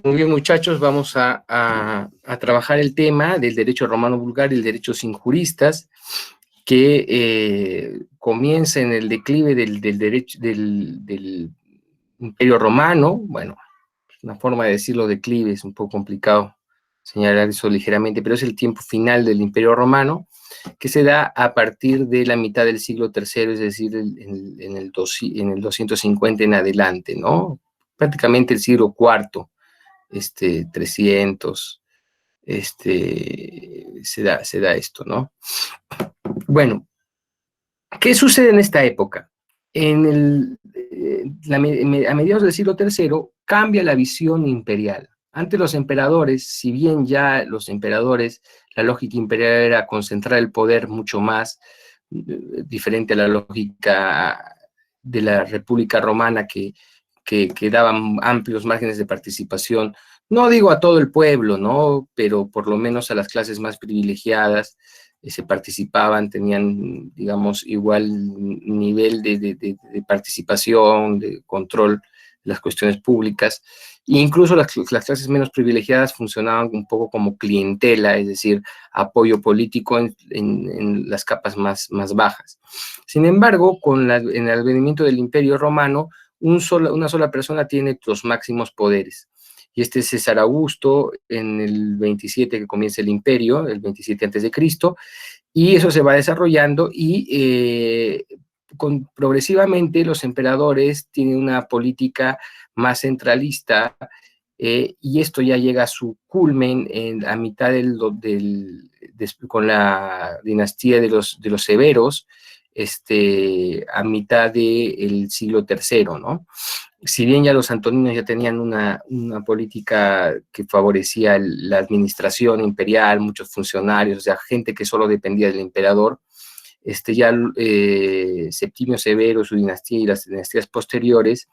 Muy bien, muchachos, vamos a trabajar el tema del derecho romano vulgar y el derecho sin juristas, que comienza en el declive del derecho del Imperio Romano. Bueno, una forma de decirlo declive es un poco complicado señalar eso ligeramente, pero es el tiempo final del Imperio Romano, que se da a partir de la mitad del siglo III, es decir, en el 250 en adelante, ¿no? Prácticamente el siglo IV, 300, se da esto, ¿no? Bueno, ¿qué sucede en esta época? A mediados del siglo III cambia la visión imperial. Antes los emperadores, si bien ya los emperadores, la lógica imperial era concentrar el poder mucho más, diferente a la lógica de la República Romana que daban amplios márgenes de participación, no digo a todo el pueblo, ¿no? Pero por lo menos a las clases más privilegiadas se participaban, tenían, digamos, igual nivel de participación, de control de las cuestiones públicas, e incluso las clases menos privilegiadas funcionaban un poco como clientela, es decir, apoyo político en las capas más bajas. Sin embargo, en el advenimiento del Imperio Romano, una sola persona tiene los máximos poderes. Y este es César Augusto en el 27 que comienza el imperio, el 27 a.C., y eso se va desarrollando y progresivamente los emperadores tienen una política más centralista, y esto ya llega a su culmen a mitad con la dinastía de los Severos, a mitad del siglo III, ¿no? Si bien ya los antoninos ya tenían una política que favorecía la administración imperial, muchos funcionarios, o sea, gente que solo dependía del emperador, ya Septimio Severo, su dinastía y las dinastías posteriores,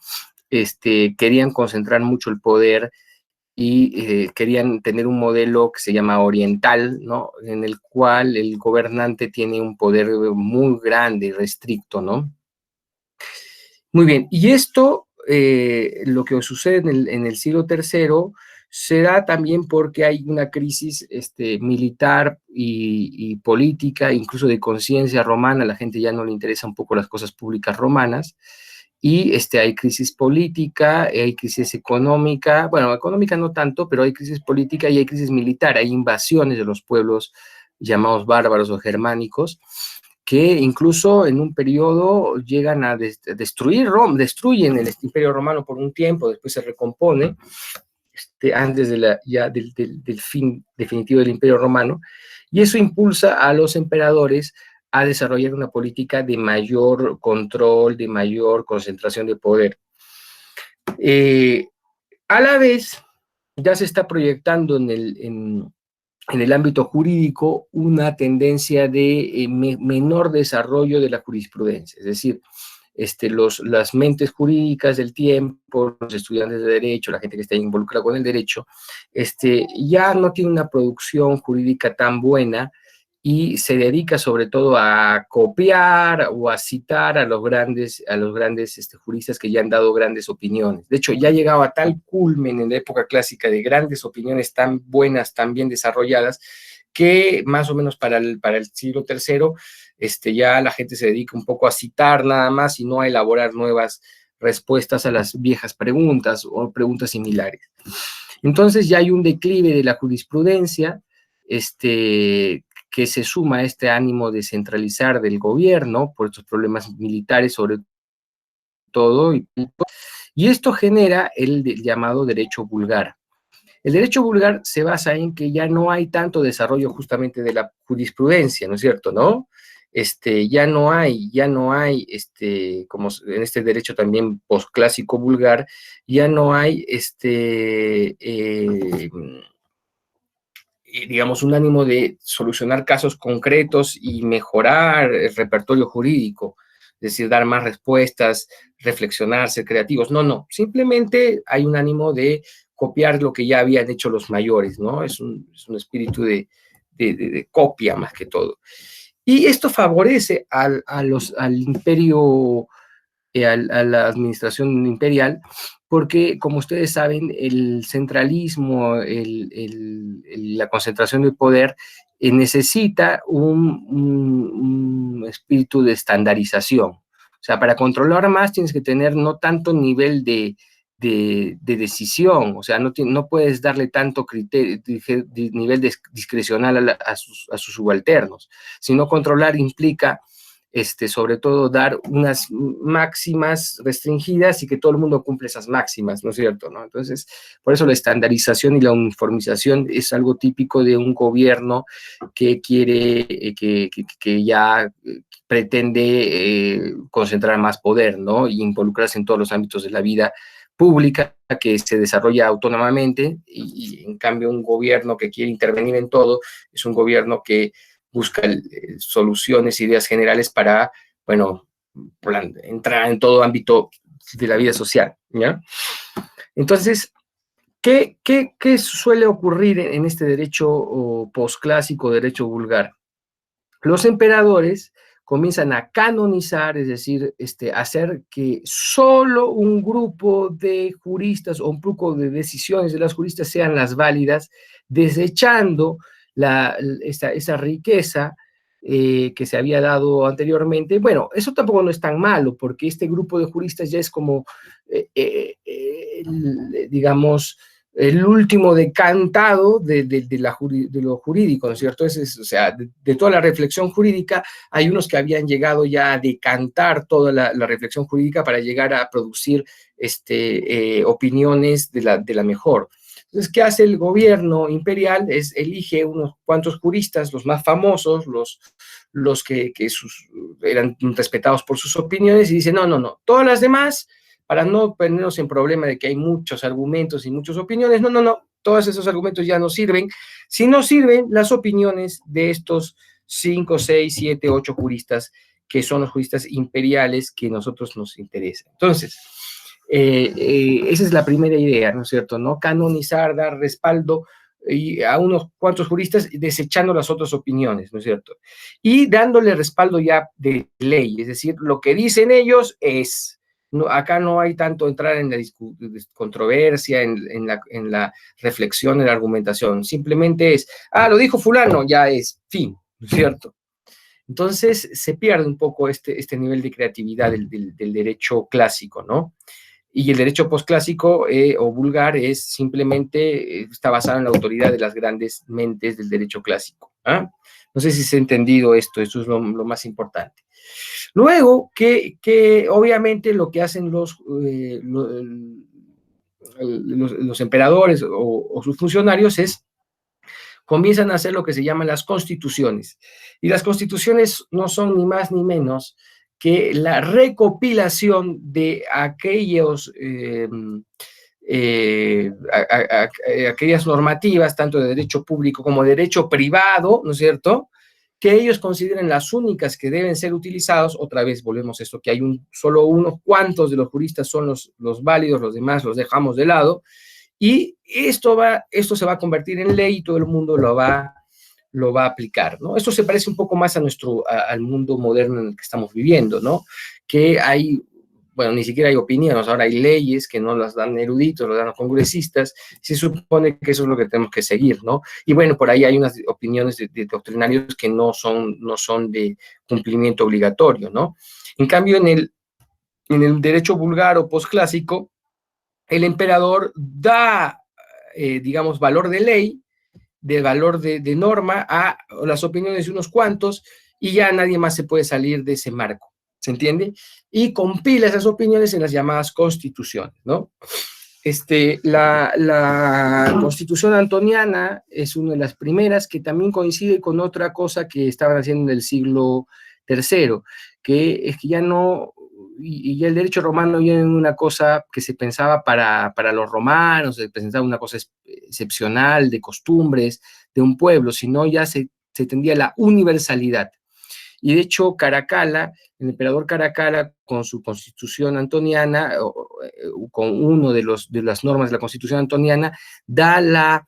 querían concentrar mucho el poder y querían tener un modelo que se llama oriental, ¿no? En el cual el gobernante tiene un poder muy grande y restricto, ¿no? Muy bien, y esto, lo que sucede en el siglo III, se da también porque hay una crisis militar y política, incluso de conciencia romana. A la gente ya no le interesa un poco las cosas públicas romanas, y hay crisis política, hay crisis económica, bueno, económica no tanto, pero hay crisis política y hay crisis militar, hay invasiones de los pueblos llamados bárbaros o germánicos, que incluso en un periodo llegan a destruir Roma, destruyen el Imperio Romano por un tiempo, después se recompone, antes del fin definitivo del Imperio Romano, y eso impulsa a los emperadores a desarrollar una política de mayor control, de mayor concentración de poder. A la vez, ya se está proyectando en el ámbito jurídico una tendencia de menor desarrollo de la jurisprudencia, es decir, las mentes jurídicas del tiempo, los estudiantes de derecho, la gente que está involucrada con el derecho, ya no tiene una producción jurídica tan buena y se dedica sobre todo a copiar o a citar a los grandes juristas que ya han dado grandes opiniones. De hecho, ya ha llegado a tal culmen en la época clásica de grandes opiniones tan buenas, tan bien desarrolladas, que más o menos para el siglo III, ya la gente se dedica un poco a citar nada más y no a elaborar nuevas respuestas a las viejas preguntas o preguntas similares. Entonces ya hay un declive de la jurisprudencia, que se suma a este ánimo de centralizar del gobierno por estos problemas militares sobre todo, y esto genera el llamado derecho vulgar. El derecho vulgar se basa en que ya no hay tanto desarrollo justamente de la jurisprudencia, ¿no es cierto?, ¿no? Ya no hay, como en este derecho también posclásico vulgar, ya no hay digamos, un ánimo de solucionar casos concretos y mejorar el repertorio jurídico, es decir, dar más respuestas, reflexionar, ser creativos. No, simplemente hay un ánimo de copiar lo que ya habían hecho los mayores, ¿no? Es un espíritu de copia más que todo. Y esto favorece al imperio a la administración imperial, porque, como ustedes saben, el centralismo, la concentración del poder, necesita un espíritu de estandarización. O sea, para controlar más tienes que tener no tanto nivel de decisión, o sea, no puedes darle tanto nivel discrecional a sus subalternos, sino controlar implica sobre todo dar unas máximas restringidas y que todo el mundo cumple esas máximas, ¿no es cierto? ¿No? Entonces, por eso la estandarización y la uniformización es algo típico de un gobierno que quiere, que ya pretende concentrar más poder, ¿no? Y involucrarse en todos los ámbitos de la vida pública que se desarrolla autónomamente y en cambio un gobierno que quiere intervenir en todo es un gobierno que busca soluciones, ideas generales para, bueno, entrar en todo ámbito de la vida social, ¿ya? Entonces, ¿qué suele ocurrir en este derecho posclásico, derecho vulgar? Los emperadores comienzan a canonizar, es decir, hacer que solo un grupo de juristas o un grupo de decisiones de las juristas sean las válidas, desechando esa riqueza que se había dado anteriormente. Bueno, eso tampoco no es tan malo, porque este grupo de juristas ya es como, digamos, el último decantado de lo jurídico, ¿no es cierto? O sea, de toda la reflexión jurídica, hay unos que habían llegado ya a decantar toda la reflexión jurídica para llegar a producir opiniones de la mejor. Entonces, ¿qué hace el gobierno imperial? Elige unos cuantos juristas, los más famosos, los que eran respetados por sus opiniones, y dice, no, todas las demás, para no ponernos en problema de que hay muchos argumentos y muchas opiniones, no, todos esos argumentos ya no sirven. Si no sirven las opiniones de estos 5, 6, 7, 8 juristas, que son los juristas imperiales que a nosotros nos interesan. Entonces, esa es la primera idea, ¿no es cierto? ¿No? Canonizar, dar respaldo a unos cuantos juristas, desechando las otras opiniones, ¿no es cierto? Y dándole respaldo ya de ley, es decir, lo que dicen ellos es... No, acá no hay tanto entrar en la controversia, en la reflexión, en la argumentación. Simplemente es, lo dijo fulano, ya es fin, ¿no es cierto? Entonces se pierde un poco este nivel de creatividad del derecho clásico, ¿no? Y el derecho posclásico o vulgar simplemente está basado en la autoridad de las grandes mentes del derecho clásico. No sé si se ha entendido esto es lo más importante. Luego, que obviamente lo que hacen los emperadores o sus funcionarios comienzan a hacer lo que se llaman las constituciones. Y las constituciones no son ni más ni menos que la recopilación de aquellas normativas, tanto de derecho público como de derecho privado, ¿no es cierto?, que ellos consideren las únicas que deben ser utilizadas. Otra vez volvemos a esto, que hay solo unos cuantos de los juristas son los válidos, los demás los dejamos de lado, y esto se va a convertir en ley y todo el mundo lo va a aplicar, ¿no? Esto se parece un poco más al mundo moderno en el que estamos viviendo, ¿no? Que hay, bueno, ni siquiera hay opiniones, ahora hay leyes que no las dan eruditos, las dan los congresistas, se supone que eso es lo que tenemos que seguir, ¿no? Y bueno, por ahí hay unas opiniones de doctrinarios que no son de cumplimiento obligatorio, ¿no? En cambio, en el derecho vulgar o posclásico, el emperador da, digamos, valor de ley, de valor de norma a las opiniones de unos cuantos, y ya nadie más se puede salir de ese marco, ¿se entiende? Y compila esas opiniones en las llamadas constituciones, ¿no? La Constitución antoniana es una de las primeras, que también coincide con otra cosa que estaban haciendo en el siglo III, que es que ya no, y ya el derecho romano ya era una cosa que se pensaba para los romanos, se pensaba una cosa excepcional de costumbres de un pueblo, sino ya se tendía la universalidad. Y de hecho, Caracalla, el emperador Caracalla, con su constitución antoniana, con uno de las normas de la constitución antoniana, da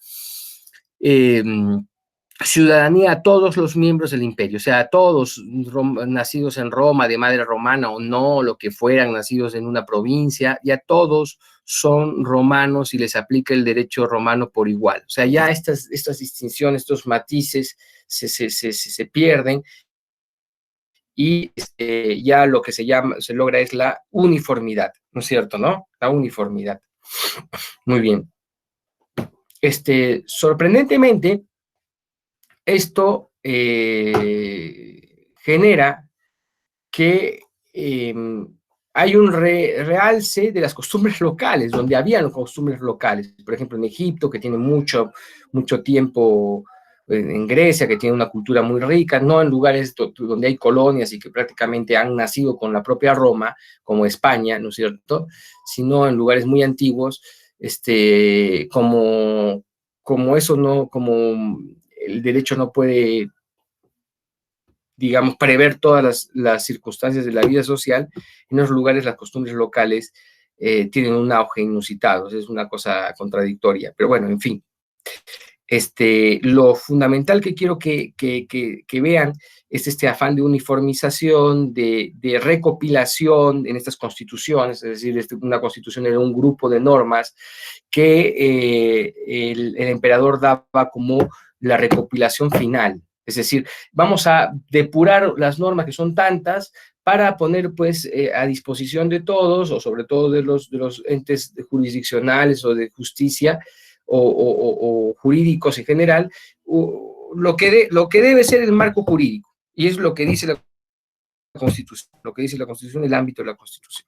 ciudadanía a todos los miembros del imperio, o sea, a todos nacidos en Roma, de madre romana o no, lo que fueran, nacidos en una provincia, ya todos son romanos y les aplica el derecho romano por igual. O sea, ya estas distinciones, estos matices se pierden y ya lo que se logra es la uniformidad, ¿no es cierto, no? La uniformidad. Muy bien. Sorprendentemente, esto genera que hay un realce de las costumbres locales, donde habían costumbres locales. Por ejemplo, en Egipto, que tiene mucho tiempo, en Grecia, que tiene una cultura muy rica, no en lugares donde hay colonias y que prácticamente han nacido con la propia Roma, como España, ¿no es cierto?, sino en lugares muy antiguos, como eso no, como el derecho no puede, digamos, prever todas las circunstancias de la vida social, en esos lugares las costumbres locales tienen un auge inusitado, es una cosa contradictoria, pero bueno, en fin. Lo fundamental que quiero que vean es este afán de uniformización, de recopilación en estas constituciones, es decir, una constitución era un grupo de normas que el emperador daba como la recopilación final. Es decir, vamos a depurar las normas que son tantas para poner pues a disposición de todos, o sobre todo de los entes jurisdiccionales o de justicia, o jurídicos en general, lo que debe ser el marco jurídico. Y es lo que dice la Constitución, el ámbito de la Constitución.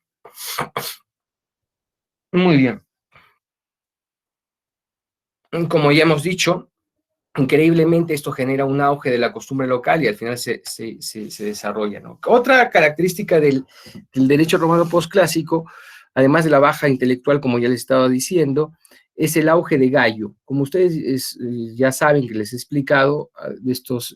Muy bien. Como ya hemos dicho, increíblemente esto genera un auge de la costumbre local y al final se desarrolla, ¿no? Otra característica del derecho romano posclásico, además de la baja intelectual, como ya les estaba diciendo, es el auge de Gallo. Como ustedes ya saben, que les he explicado, de estos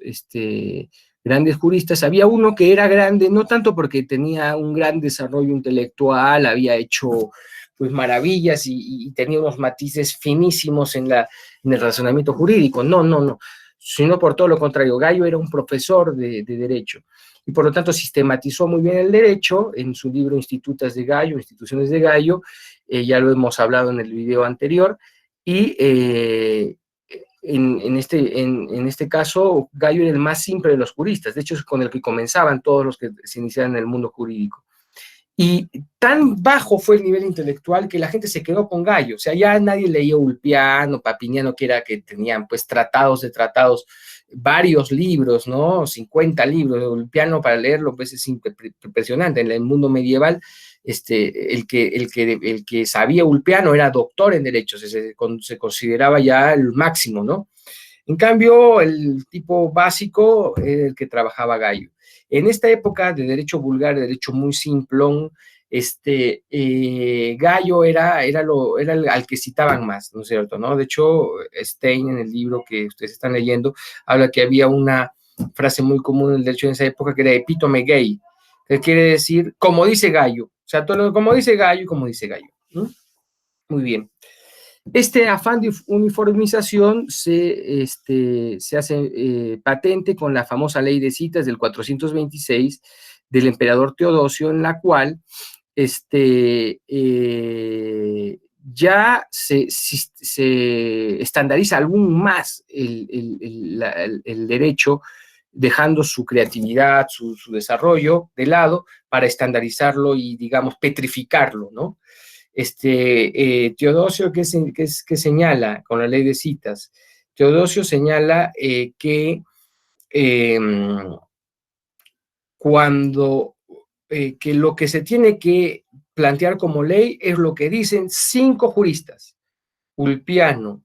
grandes juristas, había uno que era grande, no tanto porque tenía un gran desarrollo intelectual, había hecho pues maravillas y tenía unos matices finísimos en el razonamiento jurídico, no, sino por todo lo contrario. Gallo era un profesor de derecho y por lo tanto sistematizó muy bien el derecho en su libro Institutas de Gallo, Instituciones de Gallo, ya lo hemos hablado en el video anterior, y en este caso Gallo era el más simple de los juristas, de hecho es con el que comenzaban todos los que se iniciaban en el mundo jurídico. Y tan bajo fue el nivel intelectual que la gente se quedó con Gallo. O sea, ya nadie leía Ulpiano, Papiniano, que tenían pues tratados de tratados, varios libros, ¿no? 50 libros. Ulpiano, para leerlo, pues es impresionante. En el mundo medieval, el que sabía Ulpiano era doctor en Derecho, se consideraba ya el máximo, ¿no? En cambio, el tipo básico era el que trabajaba Gallo. En esta época de derecho vulgar, de derecho muy simplón, Gallo era el al que citaban más, ¿no es cierto? ¿No? De hecho, Stein, en el libro que ustedes están leyendo, habla que había una frase muy común en el derecho en esa época que era epítome gay, que quiere decir como dice Gallo. O sea, todo como dice Gallo, como dice Gallo. ¿No? Muy bien. Este afán de uniformización se hace patente con la famosa ley de citas del 426 del emperador Teodosio, en la cual ya se estandariza aún más el derecho, dejando su creatividad, su desarrollo de lado para estandarizarlo y, digamos, petrificarlo, ¿no? Teodosio, ¿qué señala con la ley de citas? Teodosio señala que que lo que se tiene que plantear como ley es lo que dicen 5 juristas: Ulpiano,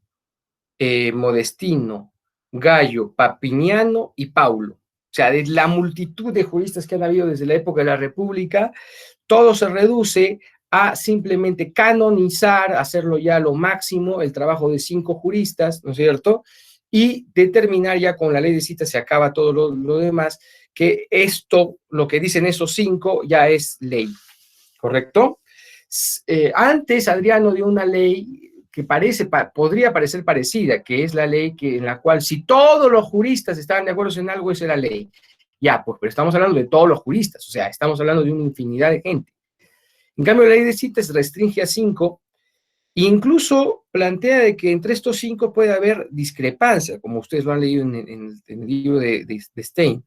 Modestino, Gallo, Papiniano y Paulo. O sea, de la multitud de juristas que han habido desde la época de la República, todo se reduce a simplemente canonizar, hacerlo ya lo máximo, el trabajo de 5 juristas, ¿no es cierto? Y determinar ya con la ley de citas, se acaba todo lo demás, que esto, lo que dicen esos 5, ya es ley, ¿correcto? Antes Adriano dio una ley que podría parecer parecida, que es la ley en la cual si todos los juristas estaban de acuerdo en algo, esa era la ley. Ya, pues, pero estamos hablando de todos los juristas, o sea, estamos hablando de una infinidad de gente. En cambio, la ley de citas restringe a 5, incluso plantea de que entre estos 5 puede haber discrepancia, como ustedes lo han leído en el libro de Stein.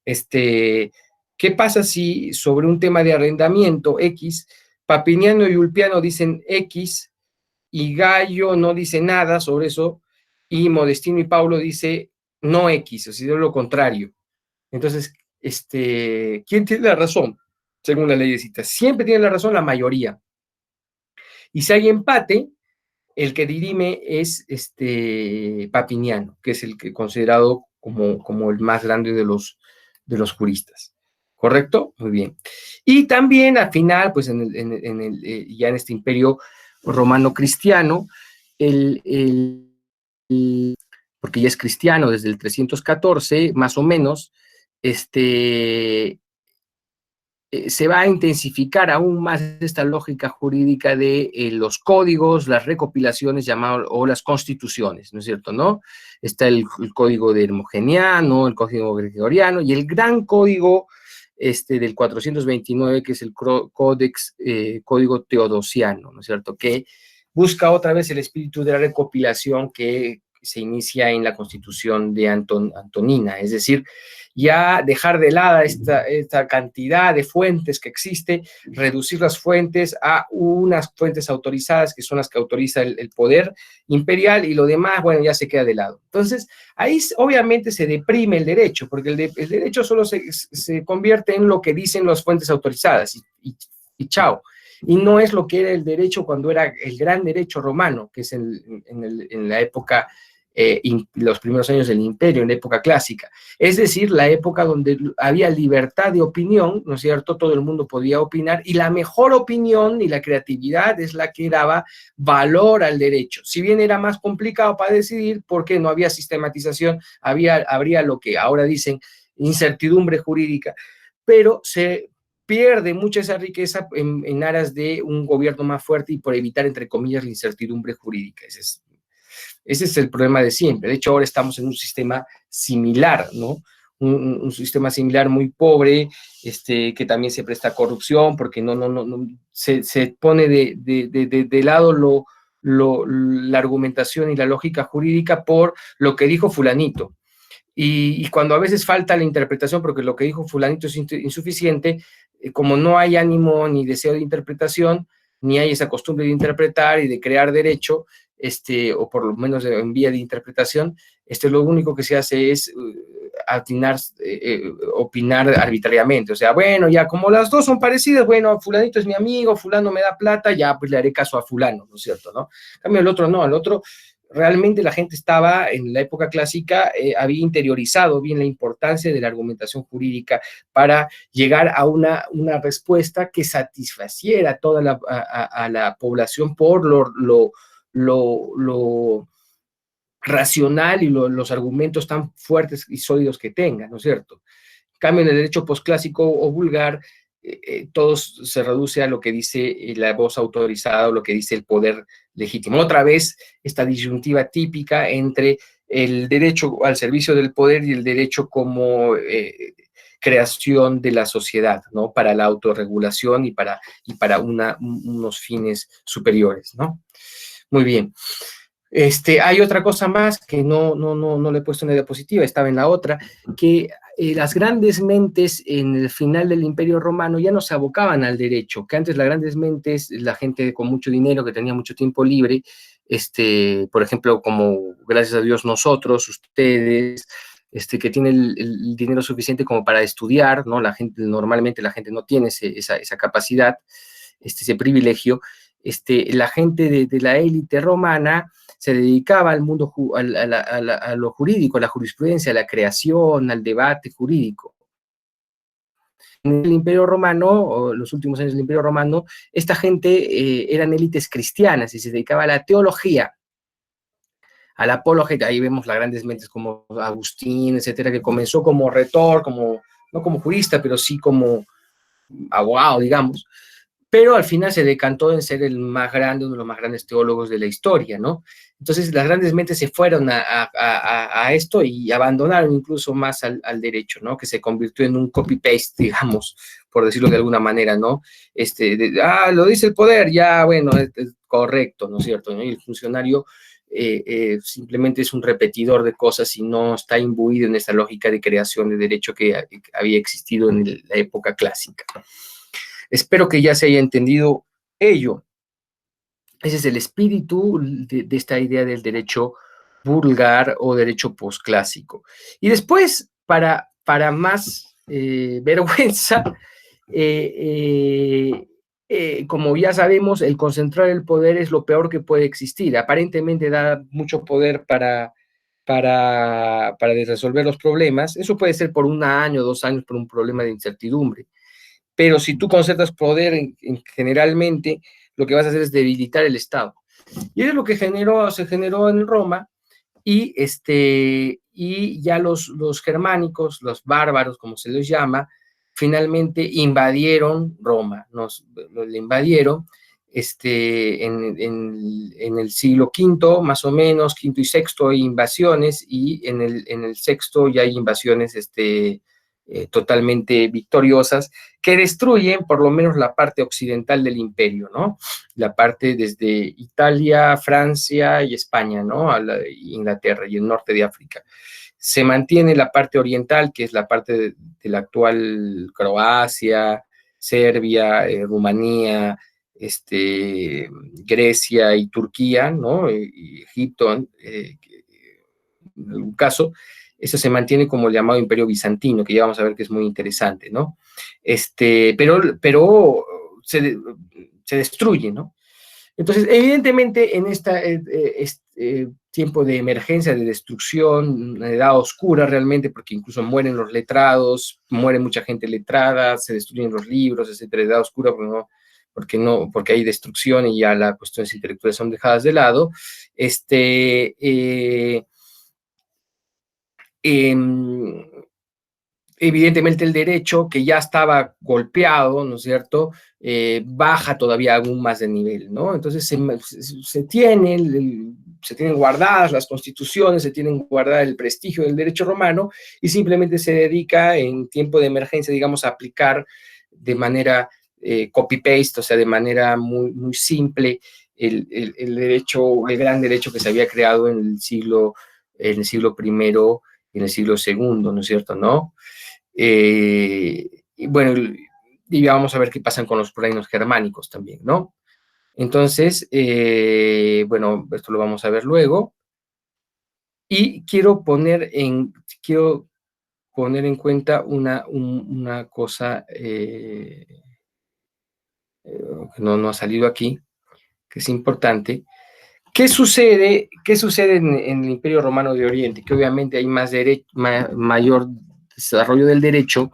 ¿Qué pasa si sobre un tema de arrendamiento X, Papiniano y Ulpiano dicen X, y Gallo no dice nada sobre eso, y Modestino y Paulo dice no X, o sea, lo contrario? Entonces, ¿quién tiene la razón? Según la ley de citas, siempre tiene la razón la mayoría. Y si hay empate, el que dirime es Papiniano, que es el que considerado como el más grande de los juristas. ¿Correcto? Muy bien. Y también al final, pues ya en este imperio romano cristiano, porque ya es cristiano desde el 314, más o menos, se va a intensificar aún más esta lógica jurídica de los códigos, las recopilaciones llamadas, o las constituciones, ¿no es cierto? ¿No? Está el código de Hermogeniano, el código gregoriano y el gran código del 429, que es el código teodosiano, ¿no es cierto? Que busca otra vez el espíritu de la recopilación que se inicia en la Constitución de Antonina, es decir, ya dejar de lado esta cantidad de fuentes que existe, reducir las fuentes a unas fuentes autorizadas, que son las que autoriza el poder imperial, y lo demás, bueno, ya se queda de lado. Entonces, ahí obviamente se deprime el derecho, porque el derecho solo se convierte en lo que dicen las fuentes autorizadas, y chao. Y no es lo que era el derecho cuando era el gran derecho romano, que es en la época, los primeros años del imperio, en la época clásica. Es decir, la época donde había libertad de opinión, ¿no es cierto? Todo el mundo podía opinar, y la mejor opinión y la creatividad es la que daba valor al derecho. Si bien era más complicado para decidir, porque no había sistematización, habría lo que ahora dicen incertidumbre jurídica, pero se pierde mucha esa riqueza en aras de un gobierno más fuerte y por evitar, entre comillas, la incertidumbre jurídica. Ese es el problema de siempre. De hecho, ahora estamos en un sistema similar, ¿no? Un sistema similar muy pobre, que también se presta a corrupción, porque no se pone de lado la argumentación y la lógica jurídica por lo que dijo fulanito. Y cuando a veces falta la interpretación, porque lo que dijo fulanito es insuficiente, como no hay ánimo ni deseo de interpretación, ni hay esa costumbre de interpretar y de crear derecho, o por lo menos en vía de interpretación, lo único que se hace es opinar arbitrariamente. O sea, bueno, ya como las dos son parecidas, bueno, fulanito es mi amigo, fulano me da plata, ya pues le haré caso a fulano, ¿no es cierto? ¿No? En cambio, el otro no, el otro realmente la gente estaba, en la época clásica, había interiorizado bien la importancia de la argumentación jurídica para llegar a una respuesta que satisfaciera a toda a la población por lo racional y los argumentos tan fuertes y sólidos que tenga, ¿no es cierto? En cambio, en el derecho posclásico o vulgar, todo se reduce a lo que dice la voz autorizada o lo que dice el poder legítimo. Otra vez, esta disyuntiva típica entre el derecho al servicio del poder y el derecho como creación de la sociedad, ¿no? Para la autorregulación y para unos fines superiores, ¿no? Muy bien. Hay otra cosa más que no le he puesto en la diapositiva, estaba en la otra, que las grandes mentes en el final del Imperio Romano ya no se abocaban al derecho, que antes las grandes mentes, la gente con mucho dinero, que tenía mucho tiempo libre, por ejemplo, como gracias a Dios nosotros, ustedes, que tienen el dinero suficiente como para estudiar, ¿no? Normalmente la gente no tiene esa capacidad, ese privilegio. La gente de la élite romana se dedicaba al mundo, a lo jurídico, a la jurisprudencia, a la creación, al debate jurídico. En el Imperio Romano, o los últimos años del Imperio Romano, esta gente eran élites cristianas y se dedicaba a la teología, a la apologética. Ahí vemos las grandes mentes como Agustín, etcétera, que comenzó como retor, no como jurista, pero sí como abogado, digamos. pero al final se decantó en ser el más grande, uno de los más grandes teólogos de la historia, ¿no? Entonces las grandes mentes se fueron a esto y abandonaron incluso más al derecho, ¿no? Que se convirtió en un copy-paste, digamos, por decirlo de alguna manera, ¿no? Lo dice el poder, ya, bueno, es correcto, ¿no es cierto? ¿No? Y el funcionario simplemente es un repetidor de cosas y no está imbuido en esa lógica de creación de derecho que había existido en la época clásica. Espero que ya se haya entendido ello. Ese es el espíritu de esta idea del derecho vulgar o derecho posclásico. Y después, para más vergüenza, como ya sabemos, el concentrar el poder es lo peor que puede existir. Aparentemente da mucho poder para resolver los problemas. Eso puede ser por 1 año, 2 años, por un problema de incertidumbre. Pero si tú concentras poder generalmente, lo que vas a hacer es debilitar el Estado. Y eso es lo que se generó en Roma, y ya los germánicos, los bárbaros, como se les llama, finalmente invadieron Roma, le invadieron en el siglo V, más o menos, quinto y sexto hay invasiones, y en el sexto ya hay invasiones totalmente victoriosas, que destruyen por lo menos la parte occidental del imperio, ¿no? La parte desde Italia, Francia y España, ¿no? A Inglaterra y el norte de África. Se mantiene la parte oriental, que es la parte de la actual Croacia, Serbia, Rumanía, Grecia y Turquía, ¿no? Y Egipto, en algún caso, eso se mantiene como el llamado Imperio Bizantino, que ya vamos a ver que es muy interesante, ¿no? Pero se destruye, ¿no? Entonces, evidentemente, en este tiempo de emergencia, de destrucción, una edad oscura realmente, porque incluso mueren los letrados, muere mucha gente letrada, se destruyen los libros, etcétera, edad oscura, porque hay destrucción y ya las cuestiones intelectuales son dejadas de lado. Evidentemente el derecho, que ya estaba golpeado, ¿no es cierto?, baja todavía aún más de nivel, ¿no? Entonces se tienen guardadas las constituciones, se tienen guardada el prestigio del derecho romano, y simplemente se dedica en tiempo de emergencia, digamos, a aplicar de manera copy-paste, o sea, de manera muy, muy simple, el derecho, el gran derecho que se había creado en el siglo primero y en el siglo segundo, ¿no es cierto?, ¿no? Y bueno, y vamos a ver qué pasa con los reinos germánicos también, ¿no? Entonces, bueno, esto lo vamos a ver luego. Y quiero poner en cuenta una cosa que no ha salido aquí, que es importante. ¿Qué sucede en el Imperio Romano de Oriente? Que obviamente hay mayor desarrollo del derecho,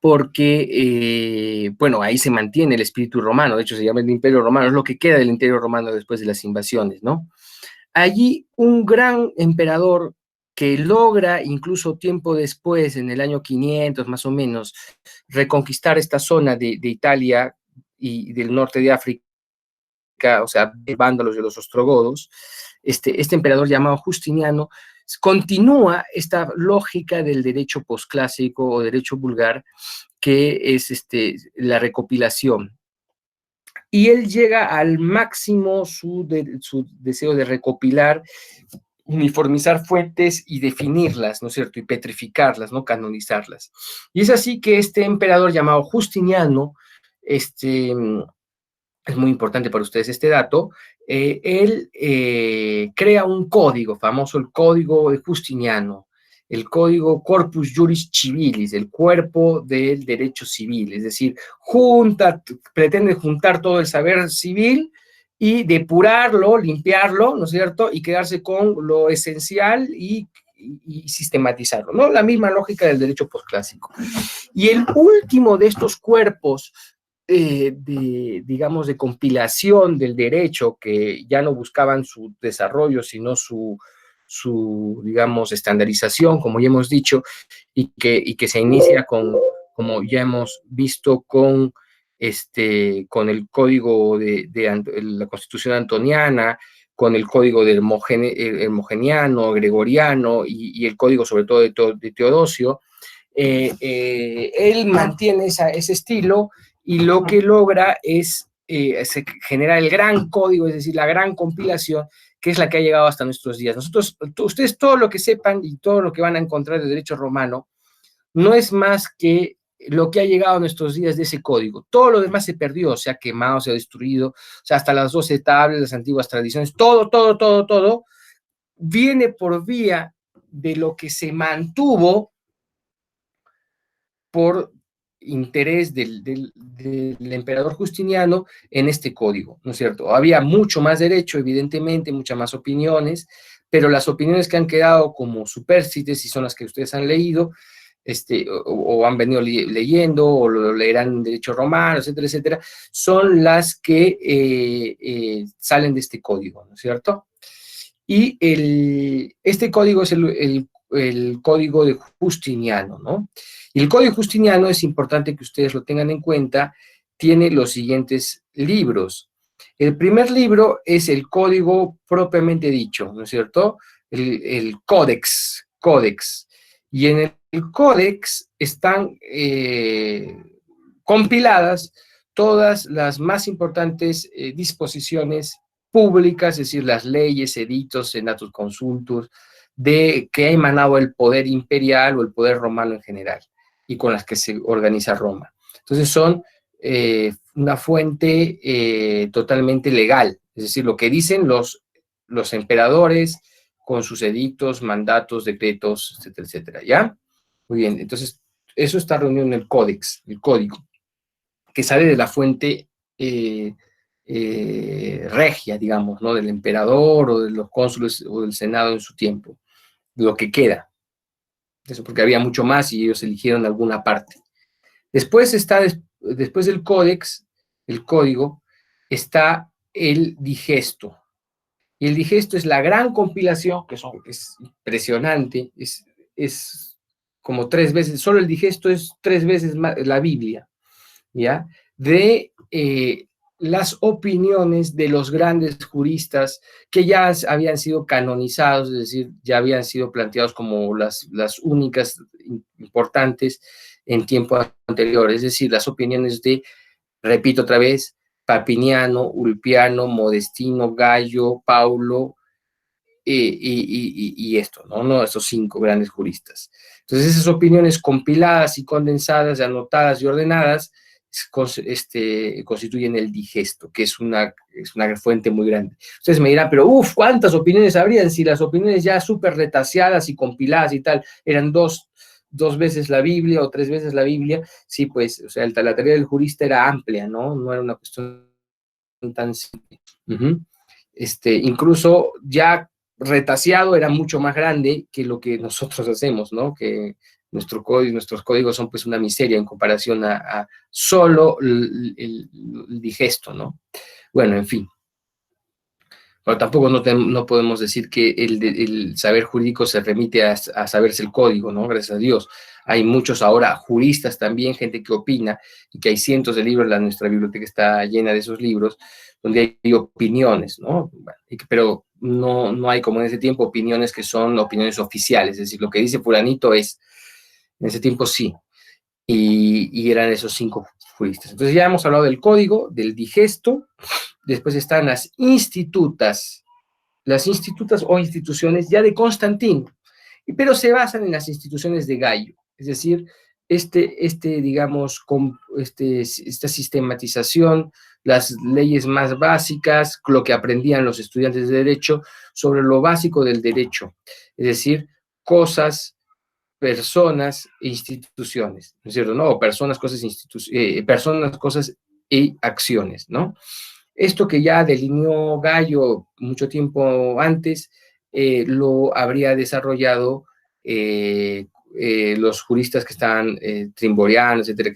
porque, bueno, ahí se mantiene el espíritu romano, de hecho se llama el Imperio Romano, es lo que queda del Imperio Romano después de las invasiones, ¿no? Allí un gran emperador que logra, incluso tiempo después, en el año 500 más o menos, reconquistar esta zona de Italia y del norte de África, o sea, de vándalos de los ostrogodos, este emperador llamado Justiniano continúa esta lógica del derecho posclásico o derecho vulgar, que es la recopilación. Y él llega al máximo su deseo de recopilar, uniformizar fuentes y definirlas, ¿no es cierto? Y petrificarlas, ¿no? Canonizarlas. Y es así que este emperador llamado Justiniano, es muy importante para ustedes este dato, él crea un código, famoso el Código de Justiniano, el Código Corpus Juris Civilis, el cuerpo del derecho civil, es decir, pretende juntar todo el saber civil y depurarlo, limpiarlo, ¿no es cierto?, y quedarse con lo esencial y sistematizarlo, ¿no? La misma lógica del derecho posclásico. Y el último de estos cuerpos digamos, de compilación del derecho, que ya no buscaban su desarrollo, sino digamos, estandarización, como ya hemos dicho, y que se inicia como ya hemos visto, con con el código de la Constitución antoniana, con el código del hermogeniano, gregoriano y el código sobre todo de Teodosio. Él mantiene ese estilo y lo que logra es generar el gran código, es decir, la gran compilación, que es la que ha llegado hasta nuestros días. Ustedes todo lo que sepan y todo lo que van a encontrar de derecho romano no es más que lo que ha llegado a nuestros días de ese código. Todo lo demás se perdió, se ha quemado, se ha destruido, o sea, hasta las 12 tablas, las antiguas tradiciones, todo viene por vía de lo que se mantuvo por interés del emperador Justiniano en este código, ¿no es cierto? Había mucho más derecho, evidentemente, muchas más opiniones, pero las opiniones que han quedado como supérstites, y son las que ustedes han leído, o han venido leyendo, o lo leerán en derecho romano, etcétera, etcétera, son las que salen de este código, ¿no es cierto? Y este código es el código de Justiniano, ¿no? Y el código Justiniano, es importante que ustedes lo tengan en cuenta, tiene los siguientes libros. El primer libro es el código propiamente dicho, ¿no es cierto? El códex. Y en el códex están compiladas todas las más importantes disposiciones públicas, es decir, las leyes, edictos, senatus consultus, de que ha emanado el poder imperial o el poder romano en general, y con las que se organiza Roma. Entonces son una fuente totalmente legal, es decir, lo que dicen los emperadores con sus edictos, mandatos, decretos, etcétera, etcétera, ¿ya? Muy bien, entonces eso está reunido en el códex, el código, que sale de la fuente regia, digamos, ¿no? Del emperador o de los cónsules o del senado en su tiempo, lo que queda. Eso porque había mucho más y ellos eligieron alguna parte. Después después del códex, el código, está el digesto. Y el digesto es la gran compilación, que es impresionante, es como 3 veces, solo el digesto es 3 veces más la Biblia, ¿ya? De las opiniones de los grandes juristas que ya habían sido canonizados, es decir, ya habían sido planteados como las únicas importantes en tiempo anterior, es decir, las opiniones de, repito otra vez, Papiniano, Ulpiano, Modestino, Gallo, Paulo, esto, ¿no? Estos 5 grandes juristas. Entonces, esas opiniones compiladas y condensadas, anotadas y ordenadas, constituyen el digesto, que es una fuente muy grande. Ustedes me dirán, pero ¿cuántas opiniones habrían si las opiniones ya súper retaseadas y compiladas y tal eran dos veces la Biblia o 3 veces la Biblia? Sí, pues, o sea, la tarea del jurista era amplia, ¿no? No era una cuestión tan simple. Incluso ya retaseado era mucho más grande que lo que nosotros hacemos, ¿no? Que nuestros códigos son pues una miseria en comparación a solo el digesto, ¿no? Bueno, en fin. Pero tampoco no podemos decir que el saber jurídico se remite a saberse el código, ¿no? Gracias a Dios. Hay muchos ahora juristas también, gente que opina, y que hay cientos de libros, nuestra biblioteca está llena de esos libros, donde hay opiniones, ¿no? Pero no hay, como en ese tiempo, opiniones que son opiniones oficiales, es decir, lo que dice fulanito es, en ese tiempo sí, y eran esos 5 juristas. Entonces ya hemos hablado del código, del digesto. Después están las institutas o instituciones ya de Constantino, pero se basan en las instituciones de Gallo, es decir, digamos, esta sistematización, las leyes más básicas, lo que aprendían los estudiantes de derecho sobre lo básico del derecho, es decir, cosas, personas e instituciones, ¿no es cierto? ¿No? O personas, cosas y acciones, ¿no? Esto que ya delineó Gallo mucho tiempo antes, lo habría desarrollado los juristas que estaban, Trimboriano, etcétera,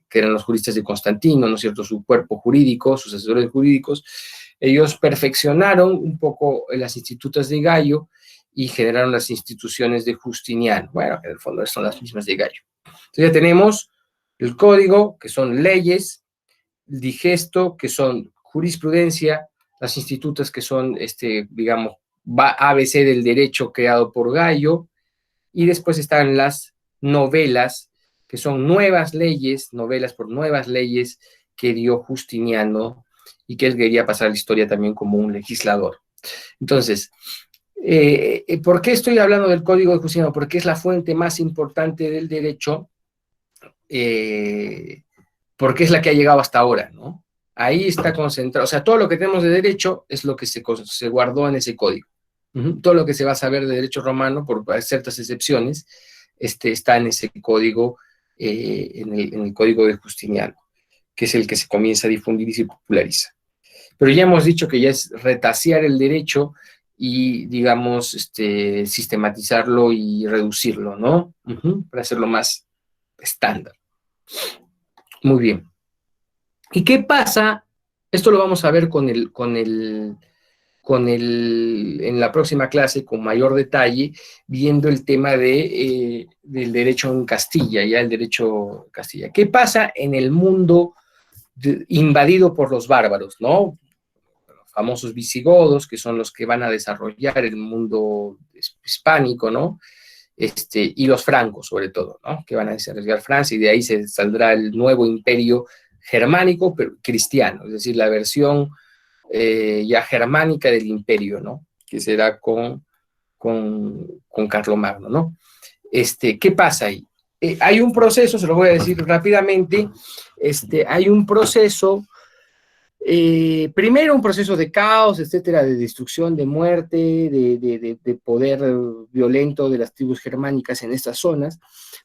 que eran los juristas de Constantino, ¿no es cierto? Su cuerpo jurídico, sus asesores jurídicos, ellos perfeccionaron un poco las institutas de Gallo y generaron las instituciones de Justiniano. Bueno, que en el fondo son las mismas de Gallo. Entonces ya tenemos El código, que son leyes, el digesto, que son jurisprudencia, las institutas, que son, digamos, ABC del derecho creado por Gallo, y después están las novelas, que son nuevas leyes, novelas por nuevas leyes que dio Justiniano y que él quería pasar a la historia también como un legislador. Entonces, ¿por qué estoy hablando del Código de Justiniano? Porque es la fuente más importante del derecho, porque es la que ha llegado hasta ahora, ¿no? Ahí está concentrado, o sea, todo lo que tenemos de derecho es lo que se guardó en ese código. Todo lo que se va a saber de derecho romano, por ciertas excepciones, está en ese código, en el código de Justiniano, que es el que se comienza a difundir y se populariza. Pero ya hemos dicho que ya es retasear el derecho y, digamos, sistematizarlo y reducirlo, ¿no? Para hacerlo más estándar. Muy bien. ¿Y qué pasa? Esto lo vamos a ver en la próxima clase con mayor detalle, viendo el tema del derecho en Castilla, ya el derecho en Castilla. ¿Qué pasa en el mundo invadido por los bárbaros, ¿no? Los famosos visigodos, que son los que van a desarrollar el mundo hispánico, ¿no? Y los francos, sobre todo, ¿no? Que van a desarrollar Francia, y de ahí se saldrá el nuevo imperio germánico, pero cristiano, es decir, la versión ya germánica del imperio, ¿no? Que será con Carlomagno, ¿no? ¿Qué pasa ahí? Hay un proceso, se lo voy a decir rápidamente, hay un proceso, primero un proceso de caos, etcétera, de destrucción, de muerte, de poder violento de las tribus germánicas en estas zonas,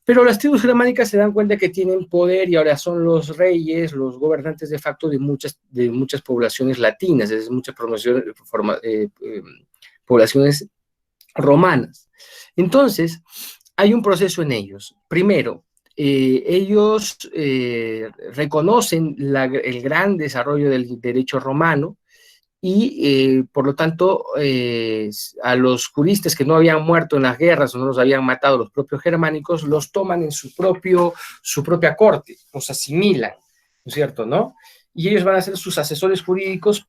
pero las tribus germánicas se dan cuenta que tienen poder y ahora son los reyes, los gobernantes de facto de muchas poblaciones latinas, es muchas poblaciones romanas. Entonces, hay un proceso en ellos. Primero, ellos reconocen el gran desarrollo del derecho romano y, por lo tanto, a los juristas que no habían muerto en las guerras o no los habían matado los propios germánicos, los toman en su propia corte, los asimilan, ¿no es cierto, no? Y ellos van a ser sus asesores jurídicos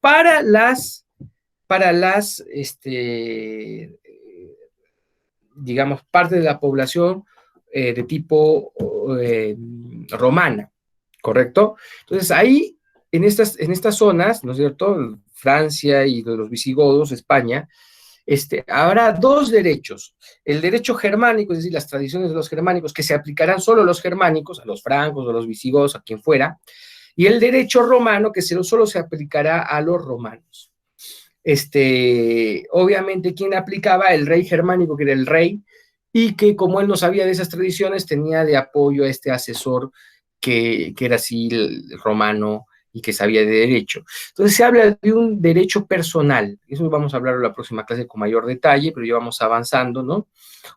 digamos, parte de la población de tipo romana, ¿correcto? Entonces ahí, en estas zonas, ¿no es cierto?, Francia y de los visigodos, España, habrá dos derechos. El derecho germánico, es decir, las tradiciones de los germánicos, que se aplicarán solo a los germánicos, a los francos, a los visigodos, a quien fuera, y el derecho romano, que solo se aplicará a los romanos. Obviamente, ¿quién aplicaba? El rey germánico, que era el rey, y que como él no sabía de esas tradiciones, tenía de apoyo a este asesor que era así el romano y que sabía de derecho. Entonces se habla de un derecho personal, eso vamos a hablar en la próxima clase con mayor detalle, pero ya vamos avanzando, ¿no?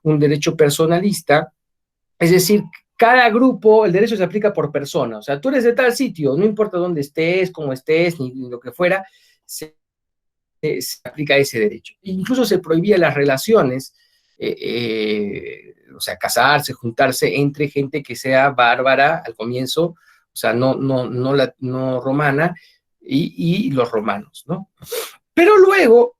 Un derecho personalista, es decir, cada grupo, el derecho se aplica por persona, o sea, tú eres de tal sitio, no importa dónde estés, cómo estés, ni lo que fuera, se aplica ese derecho. Incluso se prohibía las relaciones, o sea, casarse, juntarse entre gente que sea bárbara al comienzo, o sea, no romana, y los romanos, ¿no? Pero luego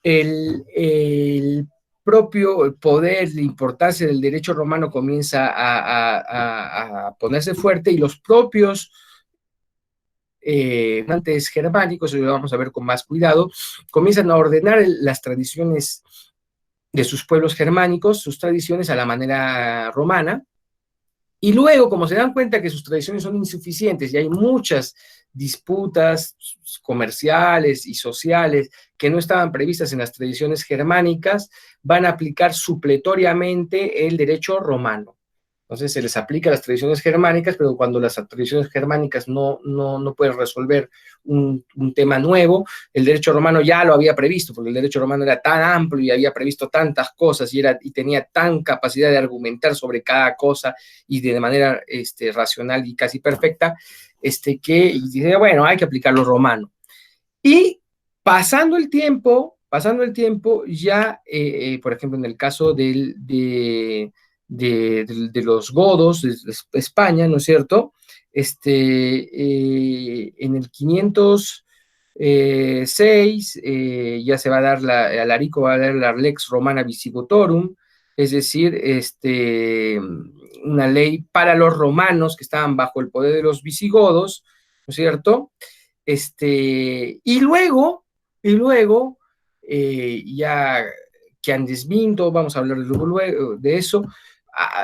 el propio poder, la importancia del derecho romano comienza a ponerse fuerte, y los propios antes germánicos, lo vamos a ver con más cuidado, comienzan a ordenar las tradiciones de sus pueblos germánicos, sus tradiciones a la manera romana, y luego, como se dan cuenta que sus tradiciones son insuficientes y hay muchas disputas comerciales y sociales que no estaban previstas en las tradiciones germánicas, van a aplicar supletoriamente el derecho romano. Entonces se les aplica las tradiciones germánicas, pero cuando las tradiciones germánicas no pueden resolver un tema nuevo, el derecho romano ya lo había previsto, porque el derecho romano era tan amplio y había previsto tantas cosas y tenía tan capacidad de argumentar sobre cada cosa y de manera racional y casi perfecta, que dice, bueno, hay que aplicar lo romano. Y pasando el tiempo, ya, por ejemplo, en el caso de de los godos de España, ¿no es cierto? En el 506 ya se va a dar, Alarico va a dar la Lex Romana Visigotorum, es decir, una ley para los romanos que estaban bajo el poder de los visigodos, ¿no es cierto? Y luego ya que han desvinto, vamos a hablar luego de eso,